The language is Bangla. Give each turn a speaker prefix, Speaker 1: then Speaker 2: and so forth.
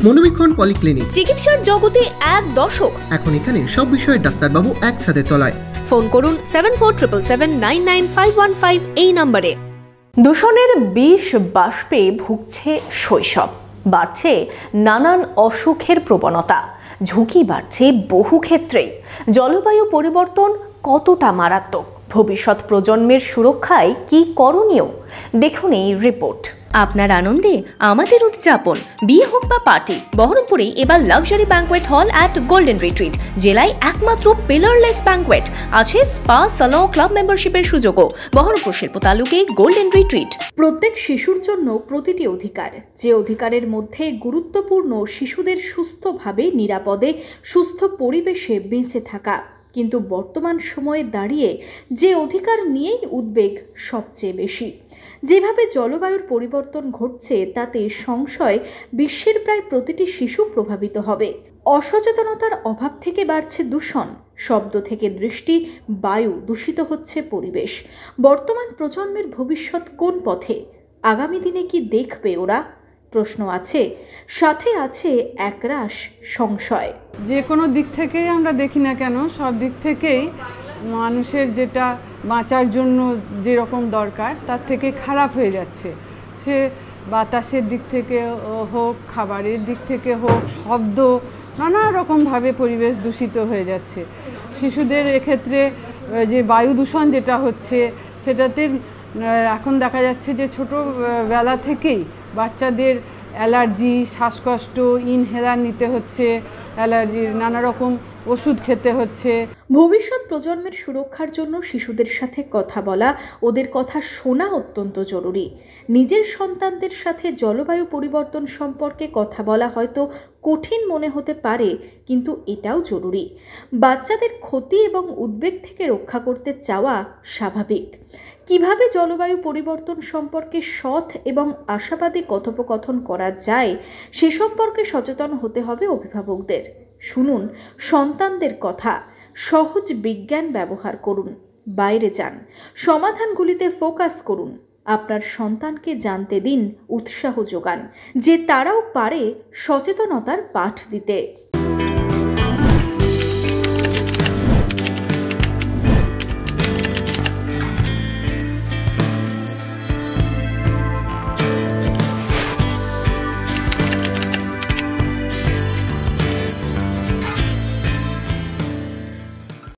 Speaker 1: মনোবীক্ষণ পলিক্লিনিক,
Speaker 2: চিকিৎসার জগতে এক দশক।
Speaker 1: এখন এখানে সব বিষয়ে ডাক্তারবাবু এক ছাদের তলায়।
Speaker 2: ফোন করুন 7477799515 এই নম্বরে।
Speaker 3: দূষণের বিষ বাষ্পে ভুগছে শৈশব, বাড়ছে নানান অসুখের প্রবণতা, ঝুঁকি বাড়ছে বহু ক্ষেত্রেই। জলবায়ু পরিবর্তন কতটা মারাত্মক, ভবিষ্যৎ প্রজন্মের সুরক্ষায় কি করণীয়, দেখুন এই রিপোর্ট।
Speaker 2: আপনার আনন্দে আমাদের উদযাপন। বিয়ে হোক বা পার্টি, বহরমপুরে এবার luxury banquet hall at golden retreat. জেলায় একমাত্র পিলারলেস ব্যাঙ্কোয়েট, আছে স্পা, সালন, ক্লাব মেম্বারশিপের সুযোগও। বহরমপুর শিল্প তালুকে গোল্ডেন রিট্রিট।
Speaker 3: প্রত্যেক শিশুর জন্য প্রতিটি অধিকার, যে অধিকারের মধ্যে গুরুত্বপূর্ণ শিশুদের সুস্থভাবে, নিরাপদে, সুস্থ পরিবেশে বেঁচে থাকা। কিন্তু বর্তমান সময়ে দাঁড়িয়ে যে অধিকার নিয়েই উদ্বেগ সবচেয়ে বেশি। যেভাবে জলবায়ুর পরিবর্তন ঘটছে তাতে সংশয় বিশ্বের প্রায় প্রতিটি শিশু প্রভাবিত হবে। অসচেতনতার অভাব থেকে বাড়ছে দূষণ, শব্দ থেকে দৃষ্টি, বায়ু দূষিত হচ্ছে পরিবেশ। বর্তমান প্রজন্মের ভবিষ্যৎ কোন পথে? আগামী দিনে কি দেখবে ওরা? প্রশ্ন আছে, সাথে আছে একরাশ সংশয়।
Speaker 4: যে কোনো দিক থেকেই আমরা দেখি না কেন, সব দিক থেকেই মানুষের যেটা বাঁচার জন্য যেরকম দরকার তার থেকে খারাপ হয়ে যাচ্ছে। সে বাতাসের দিক থেকে হোক, খাবারের দিক থেকে হোক, শব্দ, নানা রকমভাবে পরিবেশ দূষিত হয়ে যাচ্ছে। শিশুদের এক্ষেত্রে যে বায়ু দূষণ যেটা হচ্ছে, সেটাতে এখন দেখা যাচ্ছে যে ছোটোবেলা থেকেই বাচ্চাদের অ্যালার্জি, শ্বাসকষ্ট, ইনহেলার নিতে হচ্ছে, অ্যালার্জির নানা রকম ওষুধ খেতে হচ্ছে।
Speaker 3: ভবিষ্যৎ প্রজন্মের সুরক্ষার জন্য শিশুদের সাথে কথা বলা, ওদের কথা শোনা অত্যন্ত জরুরি। নিজের সন্তানদের সাথে জলবায়ু পরিবর্তন সম্পর্কে কথা বলা হয়তো কঠিন মনে হতে পারে, কিন্তু এটাও জরুরি। বাচ্চাদের ক্ষতি এবং উদ্বেগ থেকে রক্ষা করতে চাওয়া স্বাভাবিক। কিভাবে জলবায়ু পরিবর্তন সম্পর্কে সৎ এবং আশাবাদী কথোপকথন করা যায় সে সম্পর্কে সচেতন হতে হবে অভিভাবকদের। শুনুন সন্তানদের কথা, সহজ বিজ্ঞান ব্যবহার করুন, বাইরে যান, সমাধানগুলিতে ফোকাস করুন। আপনার সন্তানকে জানতে দিন, উৎসাহ যোগান যে তারাও পারে সচেতনতার পাঠ দিতে।